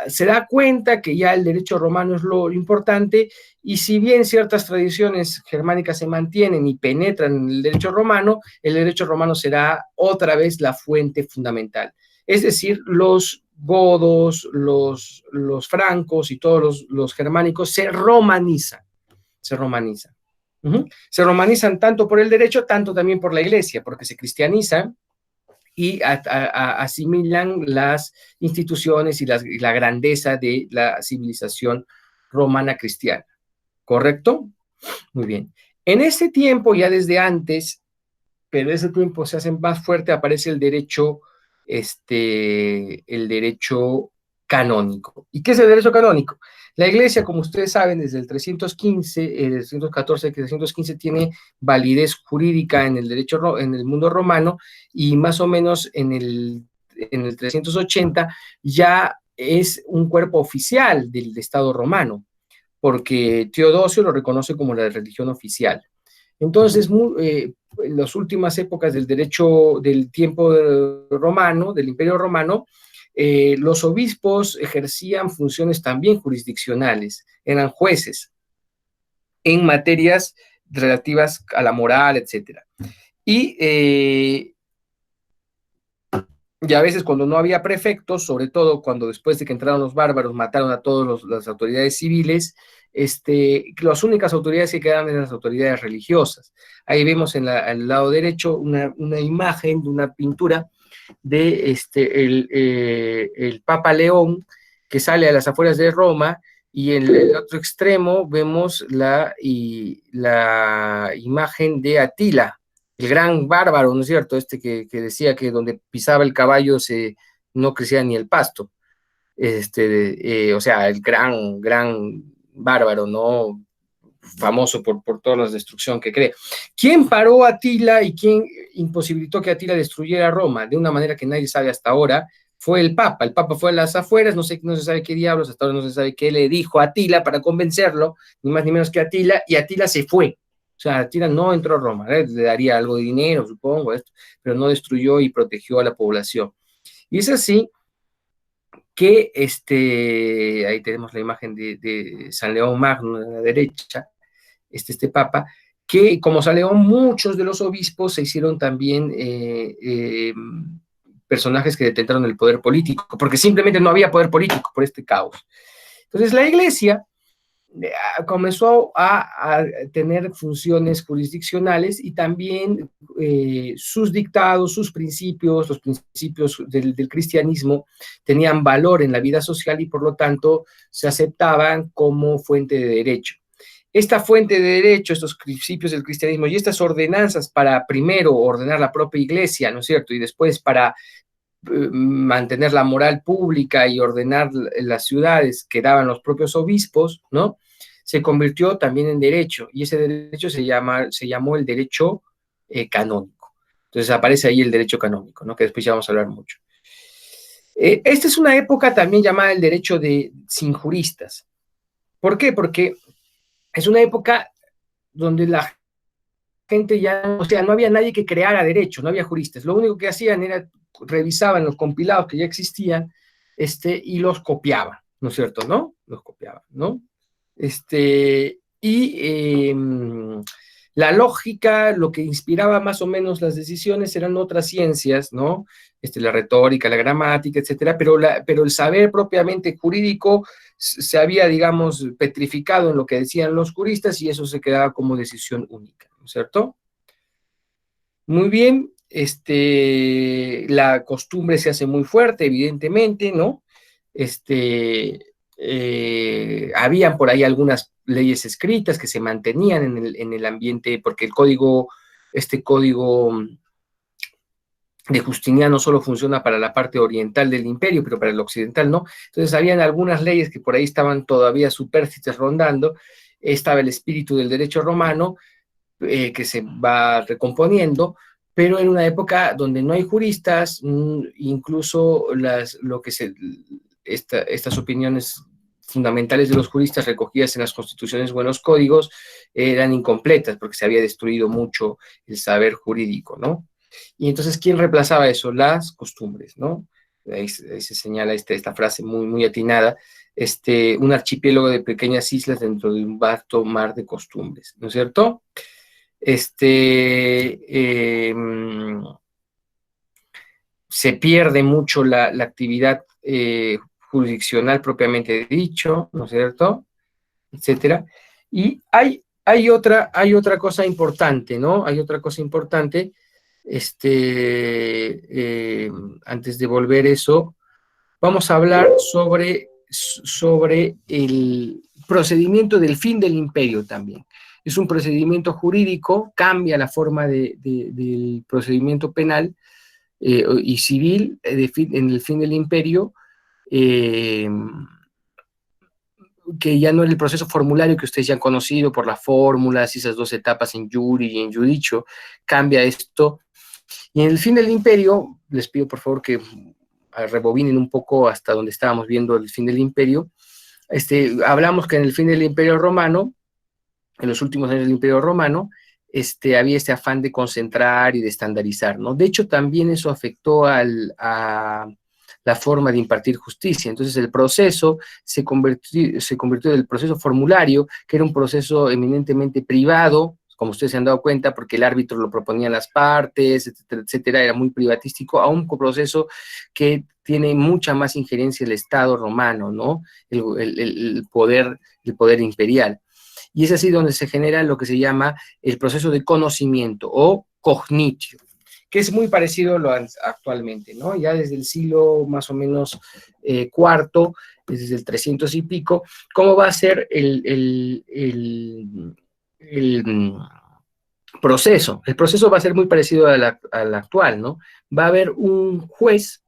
se da cuenta que ya el derecho romano es lo importante, y si bien ciertas tradiciones germánicas se mantienen y penetran en el derecho romano será otra vez la fuente fundamental. Es decir, los godos, los francos y todos los germánicos se romanizan. Se romanizan tanto por el derecho, tanto también por la iglesia, porque se cristianizan y asimilan las instituciones y la grandeza de la civilización romana cristiana. ¿Correcto? Muy bien. En este tiempo, ya desde antes, pero ese tiempo se hace más fuerte, aparece el derecho canónico. ¿Y qué es el derecho canónico? La Iglesia, como ustedes saben, desde el 315, 314, 315 tiene validez jurídica en el derecho, en el mundo romano, y más o menos en el 380 ya es un cuerpo oficial del Estado romano, porque Teodosio lo reconoce como la religión oficial. Entonces, en las últimas épocas del derecho del tiempo romano, del Imperio Romano, los obispos ejercían funciones también jurisdiccionales, eran jueces en materias relativas a la moral, etc. Y a veces cuando no había prefectos, sobre todo cuando después de que entraron los bárbaros mataron a todas las autoridades civiles, las únicas autoridades que quedaban eran las autoridades religiosas. Ahí vemos al lado derecho una imagen de una pintura de el Papa León, que sale a las afueras de Roma, y en el otro extremo vemos la imagen de Atila, el gran bárbaro, ¿no es cierto? Que decía que donde pisaba el caballo no crecía ni el pasto. O sea, el gran bárbaro, ¿no? Famoso por toda la destrucción que cree. ¿Quién paró a Atila y quién imposibilitó que Atila destruyera Roma de una manera que nadie sabe hasta ahora? Fue el Papa. El Papa fue a las afueras, no se sabe qué diablos, hasta ahora no se sabe qué le dijo a Atila para convencerlo, ni más ni menos que Atila, y Atila se fue. O sea, Atila no entró a Roma, le daría algo de dinero, supongo, pero no destruyó y protegió a la población. Y es así que ahí tenemos la imagen de San León Magno a la derecha, este Papa, que como San León, muchos de los obispos se hicieron también personajes que detentaron el poder político, porque simplemente no había poder político por este caos. Entonces la Iglesia comenzó a tener funciones jurisdiccionales, y también sus dictados, sus principios, los principios del cristianismo tenían valor en la vida social, y por lo tanto se aceptaban como fuente de derecho. Esta fuente de derecho, estos principios del cristianismo y estas ordenanzas para primero ordenar la propia iglesia, ¿no es cierto? Y después para mantener la moral pública y ordenar las ciudades que daban los propios obispos, ¿no? Se convirtió también en derecho, y ese derecho se llamó el derecho canónico. Entonces aparece ahí el derecho canónico, ¿no? Que después ya vamos a hablar mucho. Esta es una época también llamada el derecho sin juristas. ¿Por qué? Porque es una época donde la gente ya, o sea, no había nadie que creara derecho, no había juristas. Lo único que hacían era revisaban los compilados que ya existían, y los copiaban, ¿no es cierto? ¿No? Los copiaban, ¿no? La lógica, lo que inspiraba más o menos las decisiones eran otras ciencias, ¿no? La retórica, la gramática, etcétera, pero el saber propiamente jurídico se había, digamos, petrificado en lo que decían los juristas, y eso se quedaba como decisión única, ¿no es cierto? Muy bien, la costumbre se hace muy fuerte, evidentemente, ¿no? Habían por ahí algunas leyes escritas que se mantenían en el ambiente, porque el código de Justiniano solo funciona para la parte oriental del imperio, pero para el occidental no. Entonces habían algunas leyes que por ahí estaban todavía supérstites rondando. Estaba el espíritu del derecho romano, que se va recomponiendo, pero en una época donde no hay juristas, incluso estas opiniones fundamentales de los juristas recogidas en las constituciones, buenos códigos, eran incompletas porque se había destruido mucho el saber jurídico, ¿no? Y entonces, ¿quién reemplazaba eso? Las costumbres, ¿no? Ahí se señala esta frase muy atinada, un archipiélago de pequeñas islas dentro de un vasto mar de costumbres, ¿no es cierto? Se pierde mucho la actividad jurisdiccional propiamente dicho, ¿no es cierto? Etcétera. Y hay otra cosa importante, ¿no? Hay otra cosa importante, antes de volver eso, vamos a hablar sobre el procedimiento del fin del imperio también. Es un procedimiento jurídico, cambia la forma del procedimiento penal y civil en el fin del imperio, eh, que ya no era el proceso formulario que ustedes ya han conocido por las fórmulas y esas dos etapas en juri y en judicio, cambia esto. Y en el fin del imperio, les pido por favor que rebobinen un poco hasta donde estábamos viendo el fin del imperio. Hablamos que en el fin del imperio romano, en los últimos años del imperio romano, había este afán de concentrar y de estandarizar, ¿no? De hecho, también eso afectó a la forma de impartir justicia. Entonces, el proceso se convirtió del proceso formulario, que era un proceso eminentemente privado, como ustedes se han dado cuenta, porque el árbitro lo proponían las partes, etcétera, etcétera, era muy privatístico, a un proceso que tiene mucha más injerencia el Estado romano, ¿no? El poder imperial. Y es así donde se genera lo que se llama el proceso de conocimiento o cognitio, que es muy parecido a lo actualmente, ¿no? Ya desde el siglo más o menos cuarto, desde el 300 y pico, ¿cómo va a ser el proceso? El proceso va a ser muy parecido al actual, ¿no? Va a haber un juez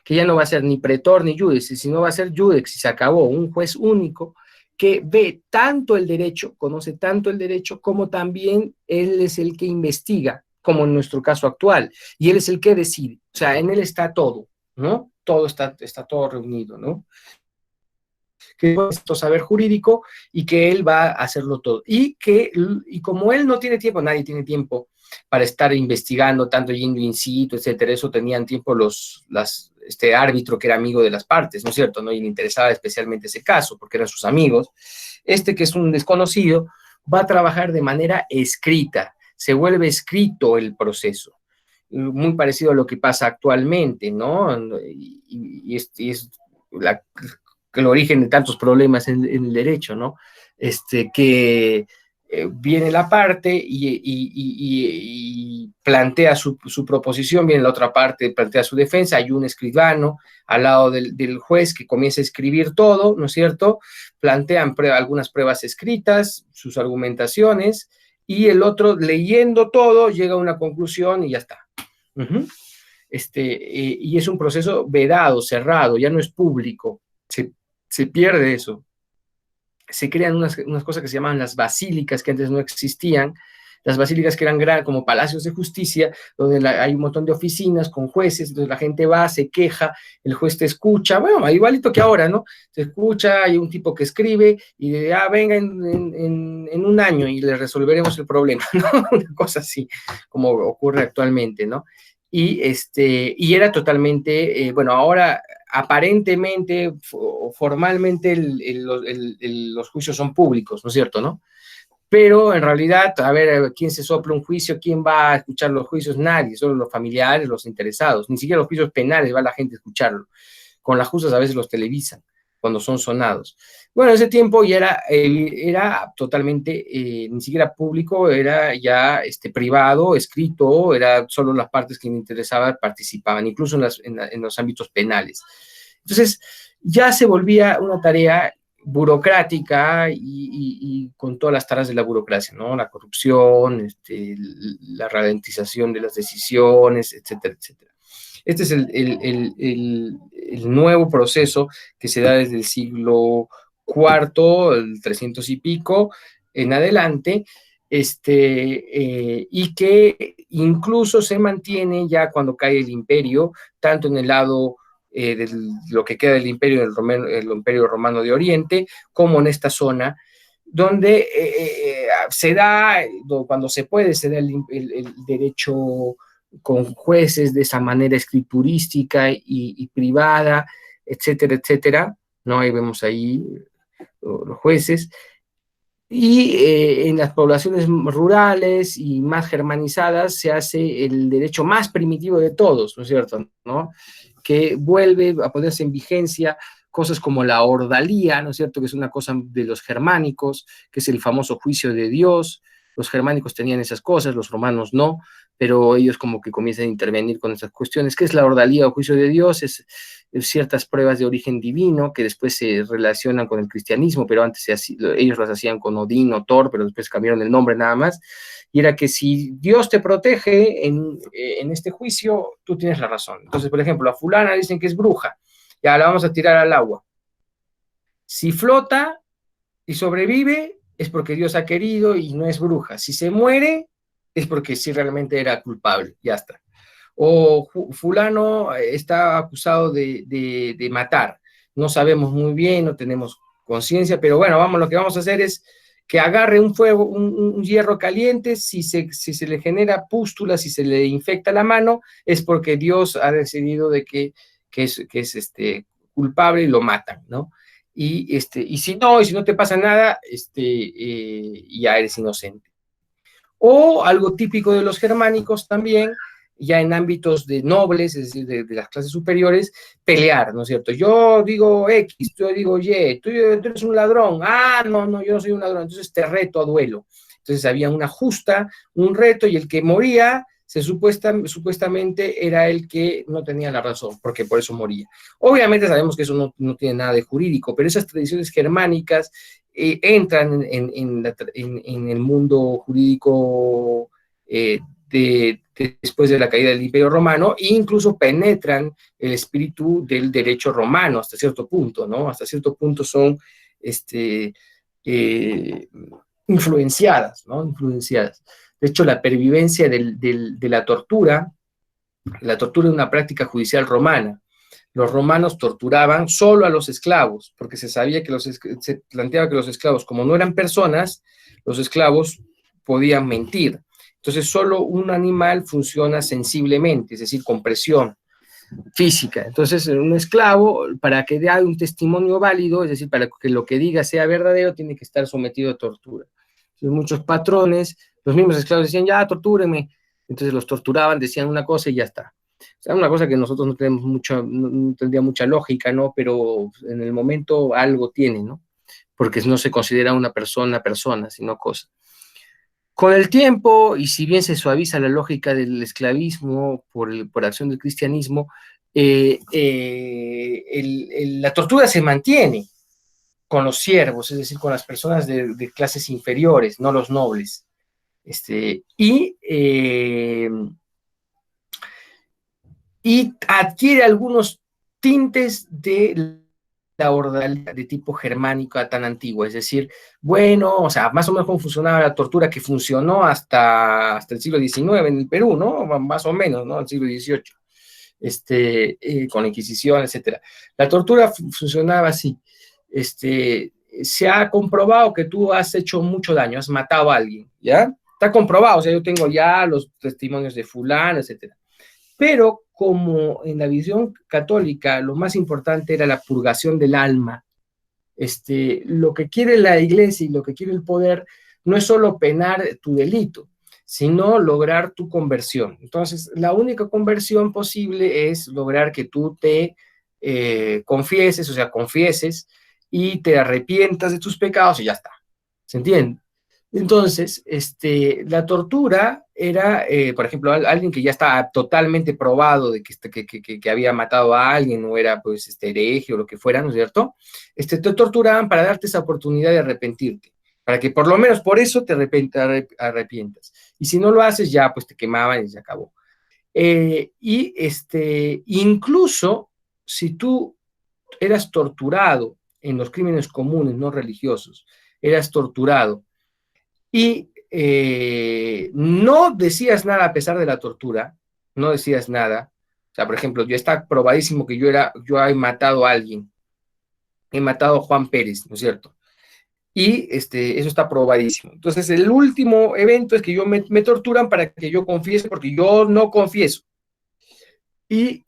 que ya no va a ser ni pretor ni judex, sino va a ser judex y se acabó, un juez único que ve tanto el derecho, conoce tanto el derecho, como también él es el que investiga, como en nuestro caso actual, y él es el que decide, o sea, en él está todo, ¿no? Todo está todo reunido, ¿no? Que es esto saber jurídico y que él va a hacerlo todo. Y como él no tiene tiempo, nadie tiene tiempo para estar investigando, tanto yendo in situ, etcétera, eso tenían tiempo este árbitro que era amigo de las partes, ¿no es cierto? ¿No? Y le interesaba especialmente ese caso, porque eran sus amigos. Que es un desconocido, va a trabajar de manera escrita, se vuelve escrito el proceso, muy parecido a lo que pasa actualmente, ¿no? Y es el origen de tantos problemas en el derecho, ¿no? Que viene la parte y plantea su proposición, viene la otra parte, plantea su defensa, hay un escribano al lado del juez que comienza a escribir todo, ¿no es cierto? Plantean algunas pruebas escritas, sus argumentaciones, y el otro, leyendo todo, llega a una conclusión y ya está. Y es un proceso vedado, cerrado, ya no es público, se pierde eso. Se crean unas cosas que se llaman las basílicas, que antes no existían, las basílicas que eran como palacios de justicia, donde hay un montón de oficinas con jueces, entonces la gente va, se queja, el juez te escucha, bueno, igualito que ahora, ¿no? Te escucha, hay un tipo que escribe y dice, venga en un año y le resolveremos el problema, ¿no? Una cosa así, como ocurre actualmente, ¿no? Y era totalmente, bueno, ahora aparentemente, formalmente, los juicios son públicos, ¿no es cierto, no? Pero en realidad, a ver, ¿quién se sopla un juicio? ¿Quién va a escuchar los juicios? Nadie, solo los familiares, los interesados. Ni siquiera los juicios penales va la gente a escucharlo. Con las justas a veces los televisan cuando son sonados. Bueno, ese tiempo ya era totalmente, ni siquiera público, era ya privado, escrito, era solo las partes que me interesaban participaban, incluso en los ámbitos penales. Entonces, ya se volvía una tarea burocrática y con todas las taras de la burocracia, ¿no? La corrupción, la ralentización de las decisiones, etcétera, etcétera. Este es el nuevo proceso que se da desde el siglo IV, el 300 y pico, en adelante, y que incluso se mantiene ya cuando cae el imperio, tanto en el lado de lo que queda del imperio, el imperio romano de Oriente, como en esta zona, donde se da, cuando se puede, se da el derecho con jueces de esa manera escriturística y privada, etcétera, etcétera, ¿no? Ahí vemos ahí los jueces, y en las poblaciones rurales y más germanizadas se hace el derecho más primitivo de todos, ¿no es cierto? ¿No? Que vuelve a ponerse en vigencia cosas como la ordalía, ¿no es cierto? Que es una cosa de los germánicos, que es el famoso juicio de Dios. Los germánicos tenían esas cosas, los romanos no, pero ellos como que comienzan a intervenir con esas cuestiones. ¿Qué es la ordalía o juicio de Dios? Es ciertas pruebas de origen divino que después se relacionan con el cristianismo, pero antes ellos las hacían con Odín o Thor, pero después cambiaron el nombre nada más, y era que si Dios te protege en este juicio, tú tienes la razón. Entonces, por ejemplo, a fulana dicen que es bruja, ya la vamos a tirar al agua. Si flota y sobrevive, es porque Dios ha querido y no es bruja. Si se muere, es porque sí realmente era culpable, ya está. O fulano está acusado de matar. No sabemos muy bien, no tenemos conciencia, pero bueno, lo que vamos a hacer es que agarre un fuego, un hierro caliente, si se le genera pústula, si se le infecta la mano, es porque Dios ha decidido de que es culpable y lo matan, ¿no? Y si no te pasa nada, ya eres inocente. O algo típico de los germánicos también, ya en ámbitos de nobles, es decir, de las clases superiores, pelear, ¿no es cierto? Yo digo X, yo digo Y, tú eres un ladrón, no, yo no soy un ladrón, entonces te reto a duelo. Entonces había una justa, un reto, y el que moría supuestamente era el que no tenía la razón, porque por eso moría. Obviamente sabemos que eso no tiene nada de jurídico, pero esas tradiciones germánicas entran en el mundo jurídico después de la caída del Imperio Romano, e incluso penetran el espíritu del derecho romano hasta cierto punto, ¿no? Hasta cierto punto son influenciadas, ¿no? Influenciadas. De hecho, la pervivencia de la tortura es una práctica judicial romana. Los romanos torturaban solo a los esclavos, porque se sabía que se planteaba que los esclavos, como no eran personas, los esclavos podían mentir. Entonces, solo un animal funciona sensiblemente, es decir, con presión física. Entonces, un esclavo, para que dé un testimonio válido, es decir, para que lo que diga sea verdadero, tiene que estar sometido a tortura. Entonces, muchos patrones, los mismos esclavos decían, ya, tortúreme. Entonces los torturaban, decían una cosa y ya está. O sea, una cosa que nosotros no tenemos no tendría mucha lógica, ¿no? Pero en el momento algo tiene, ¿no? Porque no se considera una persona, sino cosa. Con el tiempo, y si bien se suaviza la lógica del esclavismo por acción del cristianismo, la tortura se mantiene con los siervos, es decir, con las personas de clases inferiores, no los nobles. Y adquiere algunos tintes de la ordalía de tipo germánico tan antigua, es decir, o sea, más o menos cómo funcionaba la tortura, que funcionó hasta el siglo XIX en el Perú, ¿no? Más o menos, ¿no? El siglo XVIII, con la Inquisición, etcétera. La tortura funcionaba así. Se ha comprobado que tú has hecho mucho daño, has matado a alguien, ¿ya? Está comprobado, o sea, yo tengo ya los testimonios de fulano, etcétera. Pero como en la visión católica lo más importante era la purgación del alma, lo que quiere la iglesia y lo que quiere el poder no es solo penar tu delito, sino lograr tu conversión. Entonces, la única conversión posible es lograr que tú te confieses y te arrepientas de tus pecados y ya está. ¿Se entiende? Entonces, la tortura era, por ejemplo, alguien que ya estaba totalmente probado de que había matado a alguien o era pues hereje o lo que fuera, ¿no es cierto? Te torturaban para darte esa oportunidad de arrepentirte, para que por lo menos por eso te arrepientas. Y si no lo haces, ya pues te quemaban y se acabó. Incluso si tú eras torturado en los crímenes comunes, no religiosos, eras torturado y no decías nada a pesar de la tortura, no decías nada. O sea, por ejemplo, yo está probadísimo que yo he matado a alguien, he matado a Juan Pérez, ¿no es cierto? Y eso está probadísimo. Entonces, el último evento es que me torturan para que yo confiese, porque yo no confieso. Y,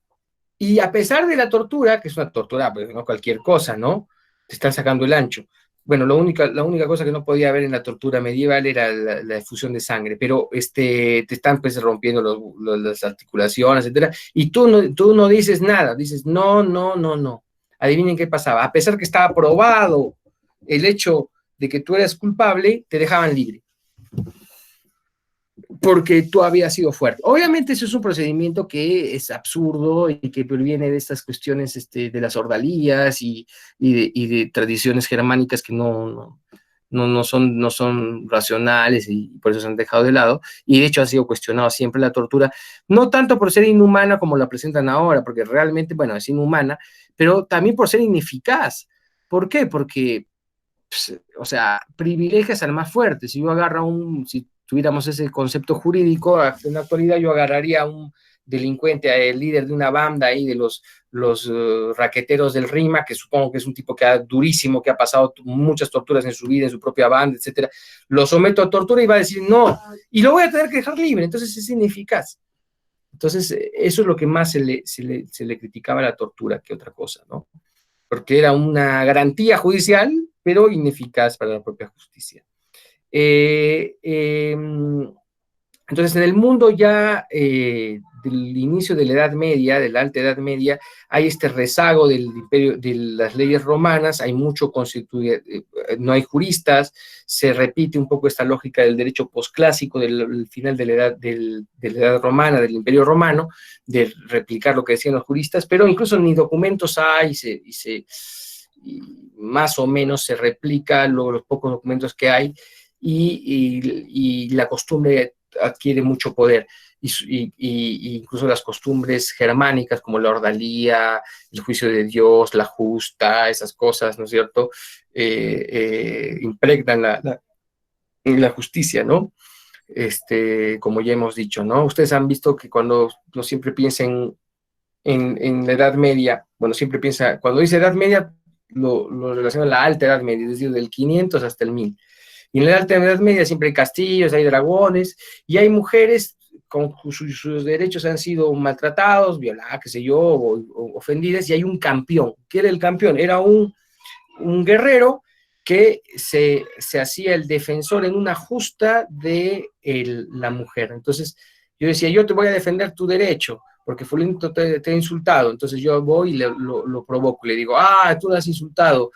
y a pesar de la tortura, que es una tortura, pues no cualquier cosa, ¿no? Te están sacando el ancho. Bueno, la única cosa que no podía haber en la tortura medieval era la efusión de sangre, pero te están pues rompiendo las articulaciones, etcétera, y tú no dices nada, dices no, no, no, no. Adivinen qué pasaba. A pesar que estaba probado el hecho de que tú eras culpable, te dejaban libre porque tú habías sido fuerte. Obviamente eso es un procedimiento que es absurdo y que proviene de estas cuestiones de las ordalías y de tradiciones germánicas que no son racionales y por eso se han dejado de lado. Y de hecho ha sido cuestionado siempre la tortura, no tanto por ser inhumana como la presentan ahora, porque realmente, bueno, es inhumana, pero también por ser ineficaz. ¿Por qué? Porque pues, o sea, privilegias al más fuerte. Si tuviéramos ese concepto jurídico, en la actualidad yo agarraría a un delincuente, el líder de una banda ahí de los raqueteros del RIMA, que supongo que es un tipo durísimo, que ha pasado muchas torturas en su vida, en su propia banda, etcétera, lo someto a tortura y va a decir no, y lo voy a tener que dejar libre, entonces es ineficaz. Entonces, eso es lo que más se le criticaba a la tortura que otra cosa, ¿no? Porque era una garantía judicial, pero ineficaz para la propia justicia. Eh, eh, entonces, en el mundo ya del inicio de la Edad Media, de la Alta Edad Media, hay este rezago del imperio, de las leyes romanas, hay mucho no hay juristas, se repite un poco esta lógica del derecho posclásico del final de de la Edad Romana, del Imperio Romano, de replicar lo que decían los juristas, pero incluso ni documentos hay y más o menos se replica los pocos documentos que hay y la costumbre adquiere mucho poder. Y incluso las costumbres germánicas como la ordalía, el juicio de Dios, la justa, esas cosas, ¿no es cierto? Impregnan la justicia, ¿no? Como ya hemos dicho, ¿no? Ustedes han visto que cuando no siempre piensen en la Edad Media, bueno, siempre piensa, cuando dice Edad Media, lo relaciona a la Alta Edad Media, es decir, del 500 hasta el 1000. Y en la Alta Edad Media siempre hay castillos, hay dragones, y hay mujeres con sus derechos han sido maltratados, violadas, qué sé yo, o ofendidas, y hay un campeón. ¿Qué era el campeón? Era un guerrero que se hacía el defensor en una justa de la mujer. Entonces, yo decía, yo te voy a defender tu derecho, porque Fulento te ha insultado. Entonces yo voy y lo provoco, le digo, tú lo has insultado,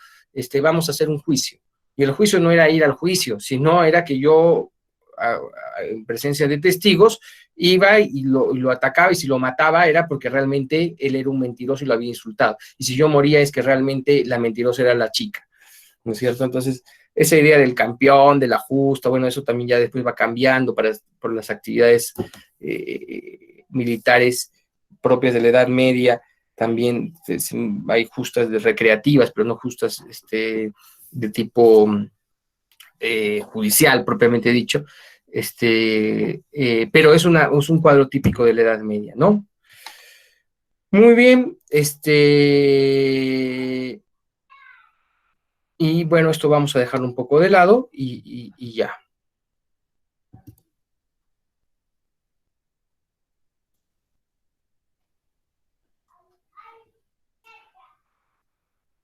vamos a hacer un juicio. Y el juicio no era ir al juicio, sino era que yo, en presencia de testigos, iba y lo atacaba, y si lo mataba era porque realmente él era un mentiroso y lo había insultado. Y si yo moría es que realmente la mentirosa era la chica, ¿no es cierto? Entonces, esa idea del campeón, de la justa, bueno, eso también ya después va cambiando por las actividades militares propias de la Edad Media. También hay justas recreativas, pero no justas de tipo judicial, propiamente dicho. Pero es un cuadro típico de la Edad Media, ¿no? Muy bien, y bueno, esto vamos a dejarlo un poco de lado y ya.